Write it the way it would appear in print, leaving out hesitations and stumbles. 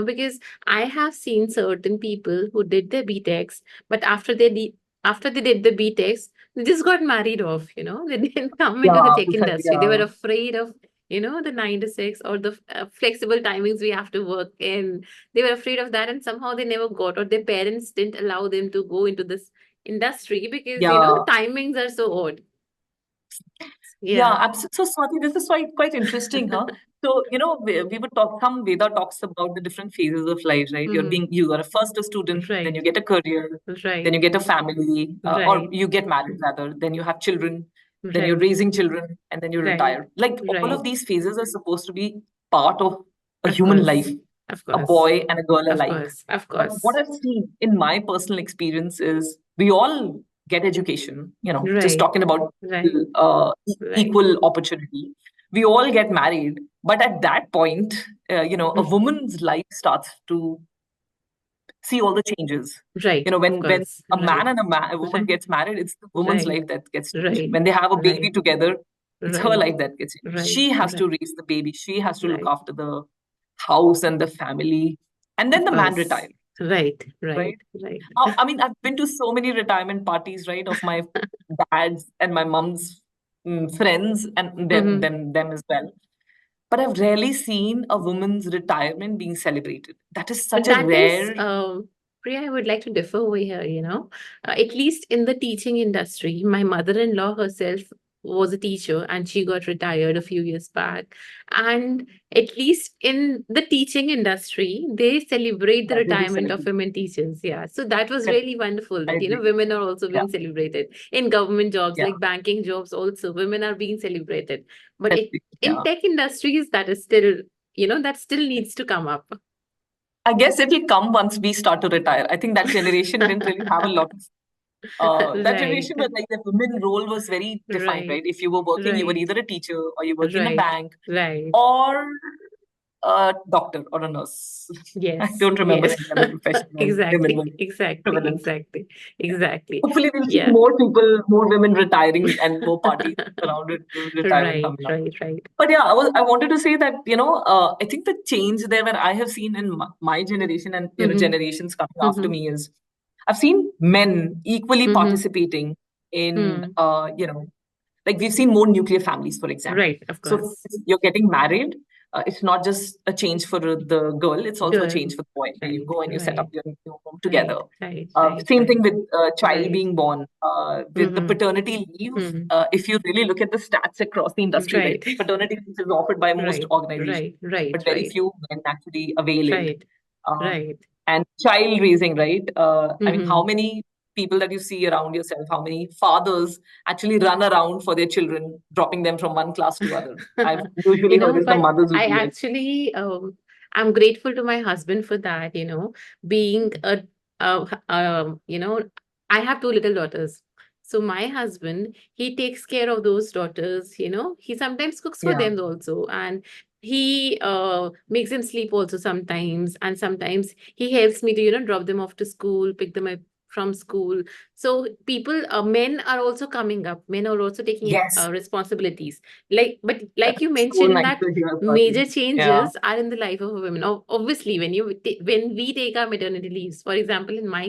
Because I have seen certain people who did their BTechs, but after they did the BTechs, they just got married off. They didn't come into the Yeah, tech because industry. They were yeah, afraid of, the 9 to 6 or the flexible timings we have to work in. They were afraid of that, and somehow they never got, or their parents didn't allow them to go into this industry because, the yeah, timings are so odd. yeah. Yeah. Absolutely. So, Swati, this is quite interesting, huh? So, we would talk. Some Veda talks about the different phases of life, right? Hmm. You are a first a student, then you Right. get a career, then you Right. get a family, or Right. you get married rather, then you have children, then you're Right. raising children, and then you Right. retire. Like all of Right. these phases are supposed to be part of a Of human life, course. Of a course. boy and a girl Of alike. course. Of But what course. I've seen in my personal experience is we all get education, just Right. talking about Right. Right. equal opportunity. We all get married, but at that point, a Mm. woman's life starts to see all the changes. Right. Of When course. a man Right. and a woman Right. gets married, it's the woman's Right. life that gets changed. Right. When they have a baby Right. together, it's her Right. life that gets changed. Right. She has to Right. raise the baby. She has to look Right. after the house and the family, and then Of the man course. retires, Right. Right. right? Right. I mean, I've been to so many retirement parties, right, of my dad's and my mom's friends and Hmm. them as well. But I've rarely seen a woman's retirement being celebrated. That is such But a that is, rare. Priya, I would like to differ over here. At least in the teaching industry, my mother-in-law herself was a teacher and she got retired a few years back. And at least in the teaching industry, they celebrate the Yeah, they do retirement of celebrate. women teachers. Yeah. So that was Correct. really wonderful I that, agree. women are also Yeah, being celebrated in government jobs, yeah, like banking jobs also, women are being celebrated. But in yeah. tech industries, that is still, that still needs to come up. I guess it will come once we start to retire. I think that generation didn't really have a lot of that Right, generation where like the women role was very defined, right, right? If you were working, you were right, either a teacher or you work in a right, bank right. or a doctor or a nurse. I Yes, don't remember yes. any other profession where women Exactly, were exactly, prevalent. exactly, Yeah. exactly. Hopefully, we'll see Yeah. more people, more women retiring and more parties around retirement Right, coming up. right, right. But yeah, I wanted to say that, I think the change there where I have seen in my generation and, Mm-hmm, generations coming after mm-hmm, me is I've seen men equally mm-hmm, participating in, mm. like we've seen more nuclear families, for example. Right, of So course. you're getting married. It's not just a change for the girl; it's also a change Good. for the boy. You Right, go and you set up right, your home together. right, right, right, Same thing right, with child right. being born. With the Mm-hmm, paternity leave, mm-hmm. if you really look at the stats across the industry, right, Right, paternity leave is offered by most right, organizations, right, right, but very right, few men actually avail it. right, Um, right. and child raising, right? I mean, how Mm-hmm. many people that you see around yourself, how many fathers actually run around for their children, dropping them from one class to other? I've usually heard it's the But mothers who I do it. actually, I'm grateful to my husband for that, being a, I have two little daughters. So my husband, he takes care of those daughters. He sometimes cooks for Yeah. them also. And he makes them sleep also sometimes. And sometimes he helps me to, drop them off to school, pick them up from school. So men are also coming up. Men are also taking Yes. responsibilities, but like you That's so mentioned, nice that to hear, major Swati. Yeah. changes are in the life of a woman. Obviously, when we take our maternity leaves, for example, in my